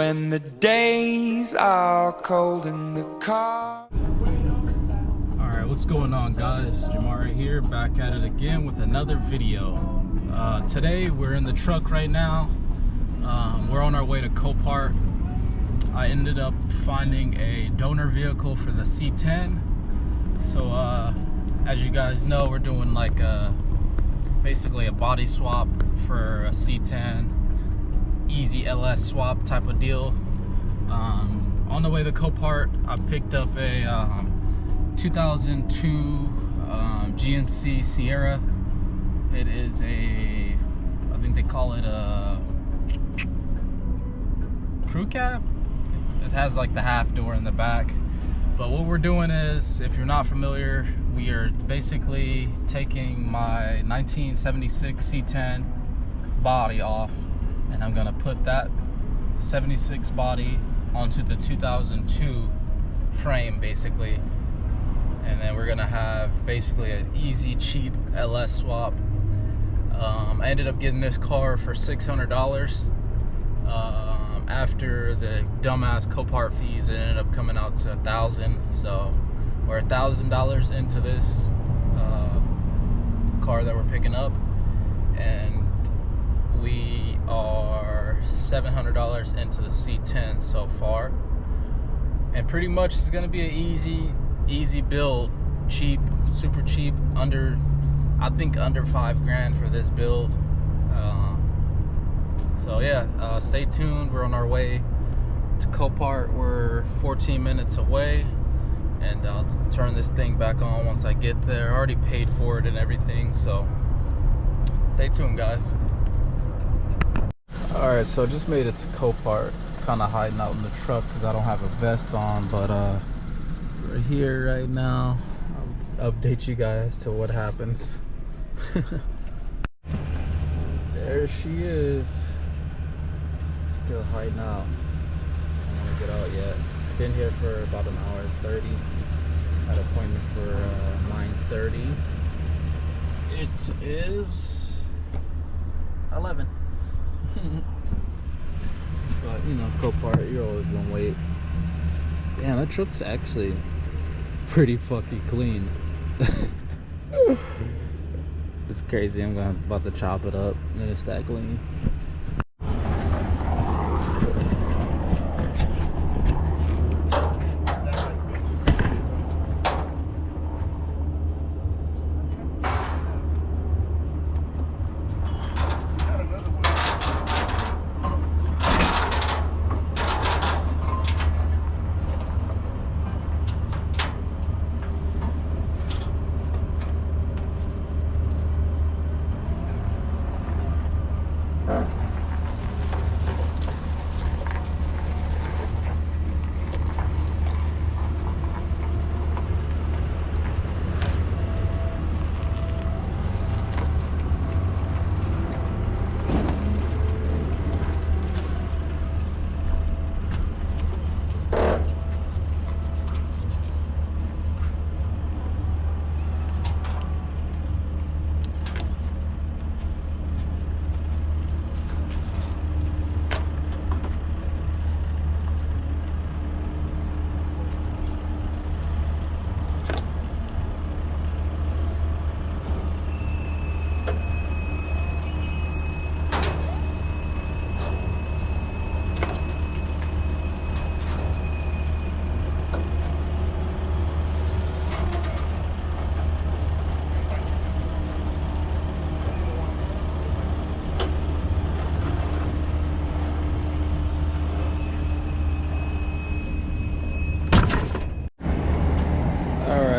When the days are cold in the car. Alright, what's going on, guys? Jamar right here, back at it again with another video. Today we're in the truck right now. We're on our way to Copart. I ended up finding a donor vehicle for the C10. So as you guys know, we're doing like basically a body swap for a C10. Easy LS swap type of deal. On the way to Copart, I picked up a 2002 GMC Sierra. It is a, I think they call it a crew cab. It has like the half door in the back. But what we're doing is, if you're not familiar, we are basically taking my 1976 C10 body off, and I'm gonna put that 76 body onto the 2002 frame basically, and then we're gonna have basically an easy cheap LS swap. I ended up getting this car for $600. After the dumbass Copart fees, it ended up coming out to $1,000. So we're $1,000 into this car that we're picking up, and we are $700 into the C10 so far. And pretty much it's gonna be an easy build, cheap, super cheap, I think under $5,000 for this build. So yeah, stay tuned. We're on our way to Copart. We're 14 minutes away, and I'll turn this thing back on once I get there. I already paid for it and everything, so stay tuned, guys. Alright, so I just made it to Copart. Kind of hiding out in the truck because I don't have a vest on, but we're here right now. I'll update you guys to what happens. There she is. Still hiding out. I don't want to get out yet. I've been here for about an hour 30. Had an appointment for 9:30. It is 11. But you know, Copart, you're always gonna wait. Damn, that truck's actually pretty fucking clean. It's crazy. I'm about to chop it up, and it's that clean.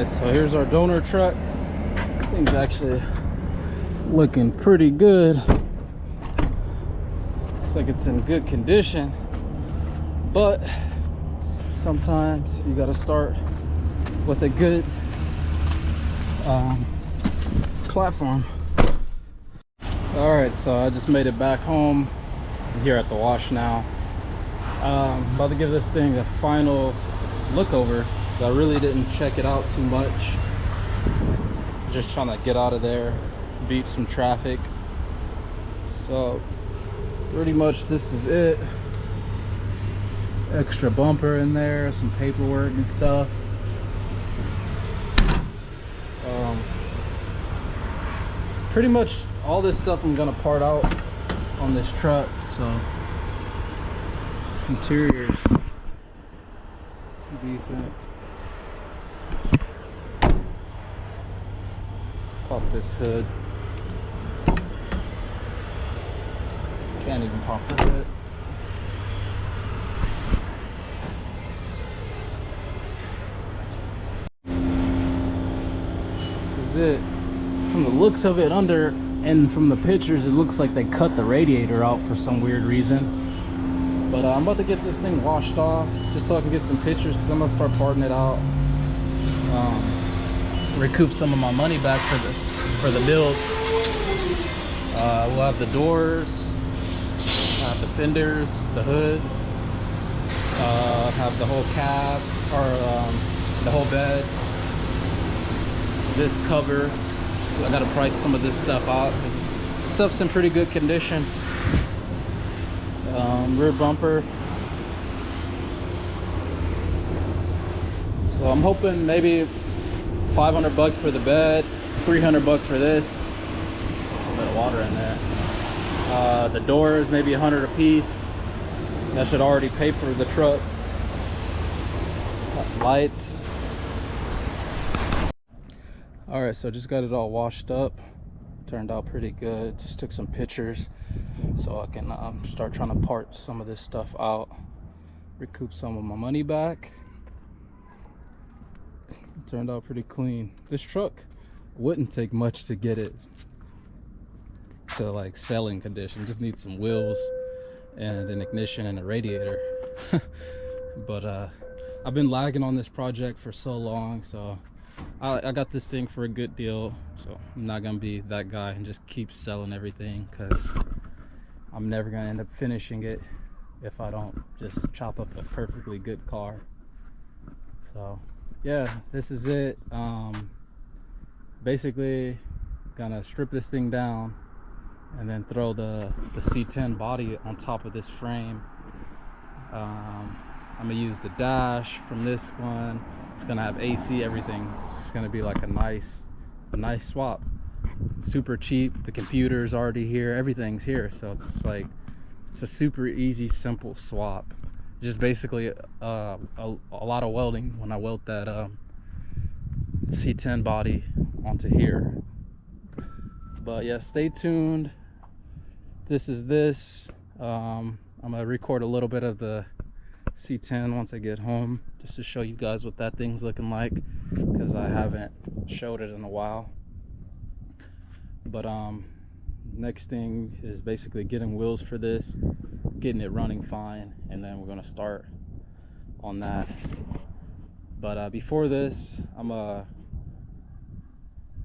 So here's our donor truck. This thing's actually looking pretty good. Looks like it's in good condition, but sometimes you got to start with a good platform. All right, so I just made it back home. I'm here at the wash now. About to give this thing a final look over. I really didn't check it out too much. Just trying to get out of there, beat some traffic. So pretty much this is it. extra bumper in there, some paperwork and stuff. Pretty much all this stuff I'm gonna part out on this truck. So interiors decent. Pop this hood. Can't even pop the hood. This is it. From the looks of it under, and from the pictures, it looks like they cut the radiator out for some weird reason. But I'm about to get this thing washed off just so I can get some pictures, because I'm gonna start parting it out. Recoup some of my money back for the build. We'll have the doors, have the fenders, the hood, have the whole cab, or the whole bed, this cover. So I gotta price some of this stuff out because stuff's in pretty good condition. Rear bumper. So I'm hoping maybe 500 bucks for the bed, 300 bucks for this. A little bit of water in there. The doors maybe 100 a piece. That should already pay for the truck. Lights. All right, so just got it all washed up. Turned out pretty good. Just took some pictures so I can start trying to part some of this stuff out, recoup some of my money back. Turned out pretty clean. This truck wouldn't take much to get it to like selling condition. Just needs some wheels and an ignition and a radiator. But I've been lagging on this project for so long, so I got this thing for a good deal. So I'm not gonna be that guy and just keep selling everything, because I'm never gonna end up finishing it if I don't just chop up a perfectly good car. So yeah, this is it. Basically gonna strip this thing down and then throw the C10 body on top of this frame. I'm gonna use the dash from this one. It's gonna have AC, everything. It's just gonna be like a nice swap. Super cheap. The computer's already here, everything's here, so it's just like, it's a super easy, simple swap. Just basically a lot of welding when I weld that C10 body onto here. But yeah, stay tuned. This is this. I'm gonna record a little bit of the C10 once I get home, just to show you guys what that thing's looking like, because I haven't showed it in a while. But next thing is basically getting wheels for this, getting it running fine, and then we're gonna start on that. But before this, I'm gonna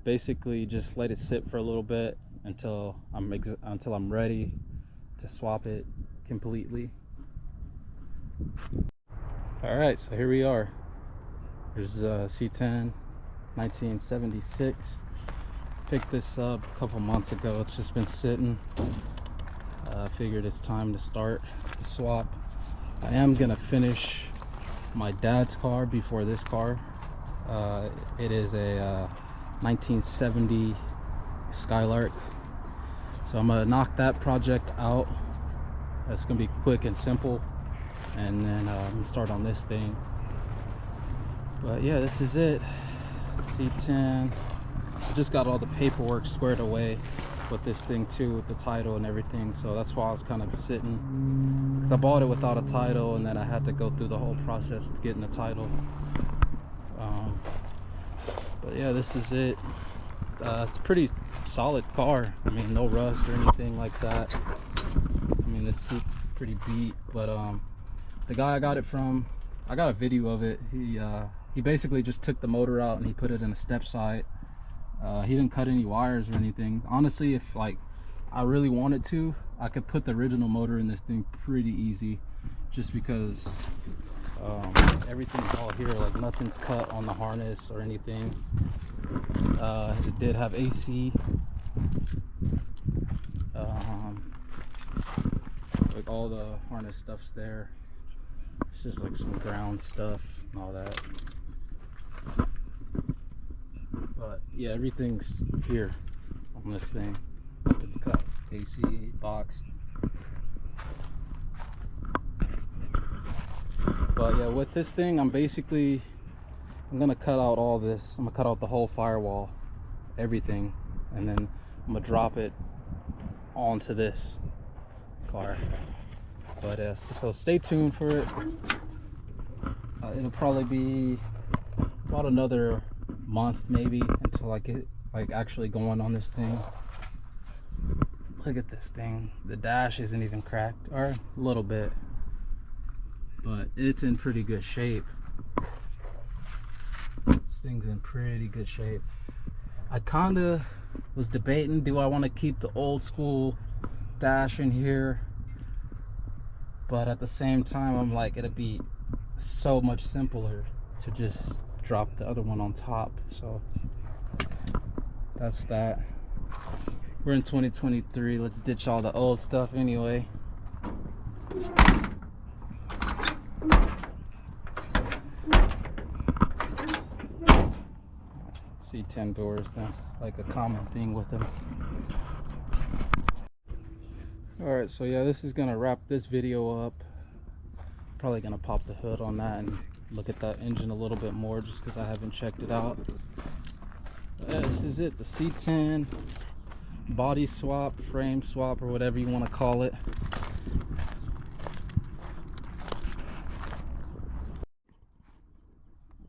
basically just let it sit for a little bit until I'm ready to swap it completely. All right, so here we are. Here's C10 1976. Picked this up a couple months ago. It's just been sitting. Figured it's time to start the swap. I am gonna finish my dad's car before this car. It is a 1970 Skylark. So I'm gonna knock that project out. That's gonna be quick and simple, and then I'm gonna start on this thing. But yeah, this is it. C10. I just got all the paperwork squared away with this thing too, with the title and everything, so that's why I was kind of sitting, because I bought it without a title, and then I had to go through the whole process of getting the title. But yeah, this is it. It's a pretty solid car. I mean, no rust or anything like that. I mean, this seat's pretty beat, but the guy I got it from, I got a video of it. He basically just took the motor out and he put it in a step side. He didn't cut any wires or anything. Honestly, if like I really wanted to, I could put the original motor in this thing pretty easy, just because everything's all here, like nothing's cut on the harness or anything. It did have AC. Like all the harness stuff's there. This is like some ground stuff and all that. But yeah, everything's here on this thing. It's cut. AC box. But yeah, with this thing, I'm gonna cut out all this. I'm gonna cut out the whole firewall, everything, and then I'm gonna drop it onto this car. But so stay tuned for it. It'll probably be about another month maybe until I get like actually going on this thing. Look at this thing. The dash isn't even cracked, or a little bit, but it's in pretty good shape. This thing's in pretty good shape. I kinda was debating, do I want to keep the old school dash in here? But at the same time, I'm like, it'd be so much simpler to just drop the other one on top. So that's that. We're in 2023. Let's ditch all the old stuff anyway. C10 doors, that's like a common thing with them. Alright, so yeah, this is gonna wrap this video up. Probably gonna pop the hood on that and look at that engine a little bit more, just because I haven't checked it out. Yeah, this is it, the C10 body swap, frame swap, or whatever you want to call it.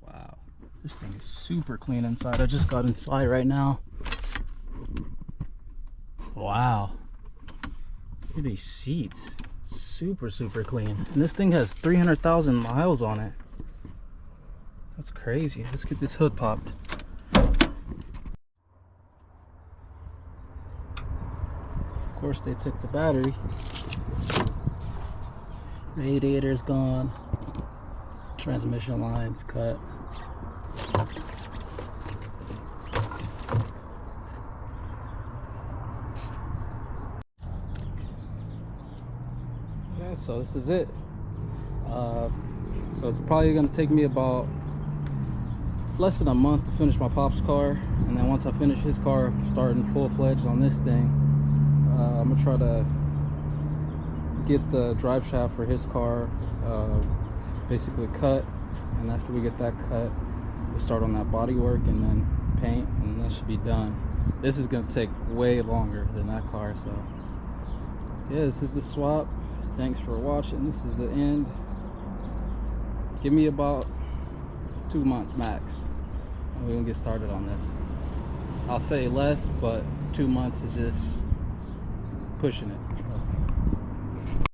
Wow, this thing is super clean inside. I just got inside right now. Wow, look at these seats, super clean. And this thing has 300,000 miles on it. That's crazy. Let's get this hood popped. Of course they took the battery. Radiator's gone. Transmission lines cut. Yeah, so this is it. So it's probably gonna take me about less than a month to finish my pop's car, and then once I finish his car, starting full-fledged on this thing, I'm gonna try to get the drive shaft for his car basically cut, and after we get that cut, we start on that body work and then paint, and that should be done. This is gonna take way longer than that car. So yeah, this is the swap. Thanks for watching. This is the end. Give me about 2 months max and we're gonna get started on this. I'll say less, but 2 months is just pushing it. So.